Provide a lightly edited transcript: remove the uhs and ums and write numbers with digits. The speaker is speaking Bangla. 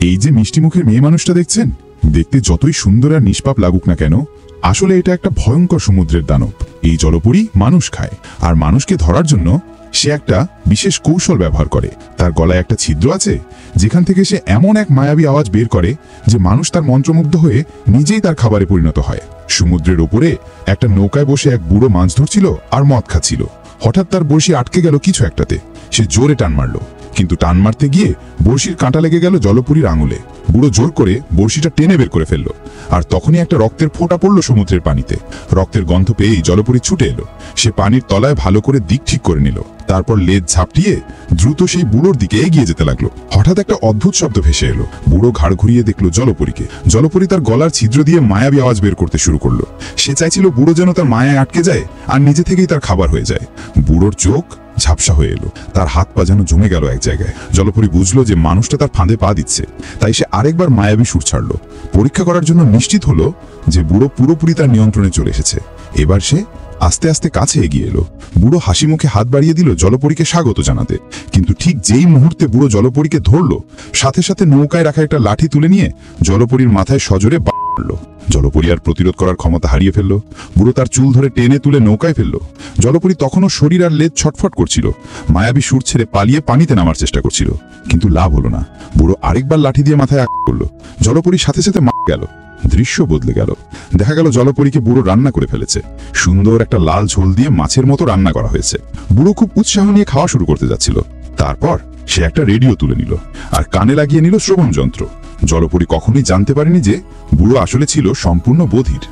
এই যে মিষ্টি মুখের মেয়ে মানুষটা দেখছেন, দেখতে যতই সুন্দর আর নিষ্পাপ লাগুক না কেন, আসলে এটা একটা ভয়ঙ্কর সমুদ্রের দানব। এই জলপরী মানুষ খায়, আর মানুষকে ধরার জন্য সে একটা বিশেষ কৌশল ব্যবহার করে। তার গলায় একটা ছিদ্র আছে, যেখান থেকে সে এমন এক মায়াবী আওয়াজ বের করে যে মানুষ তার মন্ত্রমুগ্ধ হয়ে নিজেই তার খাবারে পরিণত হয়। সমুদ্রের ওপরে একটা নৌকায় বসে এক বুড়ো মাছ ধরছিল আর মদ খাচ্ছিল। হঠাৎ তার বড়শি আটকে গেল কিছু একটাতে। সে জোরে টান মারল, কিন্তু টান মারতে গিয়ে বড়শির কাঁটা লেগে গেল জলপরীর আঙুলে। বুড়ো জোর করে বড়শিটা টেনে বের করে ফেললো, আর তখনই একটা রক্তের ফোঁটা পড়ল সমুদ্রের পানিতে। রক্তের গন্ধ পেয়েই জলপরী ছুটে এলো। সে পানির তলায় ভালো করে দিক ঠিক করে নিল, তারপর লেজ ঝাপটিয়ে দ্রুত সেই বুড়োর দিকে এগিয়ে যেতে লাগলো। হঠাৎ একটা অদ্ভুত শব্দ ভেসে এলো। বুড়ো ঘাড় ঘুরিয়ে দেখলো জলপরীকে। জলপরী তার গলার ছিদ্র দিয়ে মায়াবী আওয়াজ বের করতে শুরু করলো। সে চাইছিল বুড়ো যেন তার মায়ায় আটকে যায় আর নিজে থেকেই তার খাবার হয়ে যায়। বুড়োর চোখ ঝাপসা হয়ে এলো, তার হাত পা যেন জমে গেল এক জায়গায়। জলপরী বুঝলো যে মানুষটা তার ফাঁদে পা দিচ্ছে, তাই সে আরেকবার মায়াবী সুর ছাড়লো। পরীক্ষা করার জন্য নিশ্চিত হলো যে বুড়ো পুরোপুরি তার নিয়ন্ত্রণে চলে এসেছে। এবার সে আস্তে আস্তে কাছে এগিয়ে এলো। বুড়ো হাসি মুখে হাত বাড়িয়ে দিল জলপরীকে স্বাগত জানাতে। কিন্তু ঠিক যেই মুহূর্তে বুড়ো জলপরীকে ধরলো, সাথে সাথে নৌকায় রাখা একটা লাঠি তুলে নিয়ে জলপরীর মাথায় সজোরে মারল। জলপরী আর প্রতিরোধ করার ক্ষমতা হারিয়ে ফেললো। বুড়ো তার চুল ধরে টেনে তুলে নৌকায় ফেললো। জলপরী তখনও শরীর আর লেজ ছটফট করছিল, মায়াবী সুর ছেড়ে পালিয়ে পানিতে নামার চেষ্টা করছিল, কিন্তু লাভ হলো না। বুড়ো আরেকবার লাঠি দিয়ে মাথায় আঘাত করলো। জলপরীর সাথে সাথে মারা গেল। দৃশ্য বদলে গেল। দেখা গেল জলপরীকে বুড়ো রান্না করে ফেলেছে। সুন্দর একটা লাল ঝোল দিয়ে মাছের মতো রান্না করা হয়েছে। বুড়ো খুব উৎসাহ নিয়ে খাওয়া শুরু করতে যাচ্ছিল। তারপর সে একটা রেডিও তুলে নিল আর কানে লাগিয়ে নিল শ্রবণ যন্ত্র। জলপরী কখনোই জানতে পারেনি যে বুড়ো আসলে ছিল সম্পূর্ণ বধির।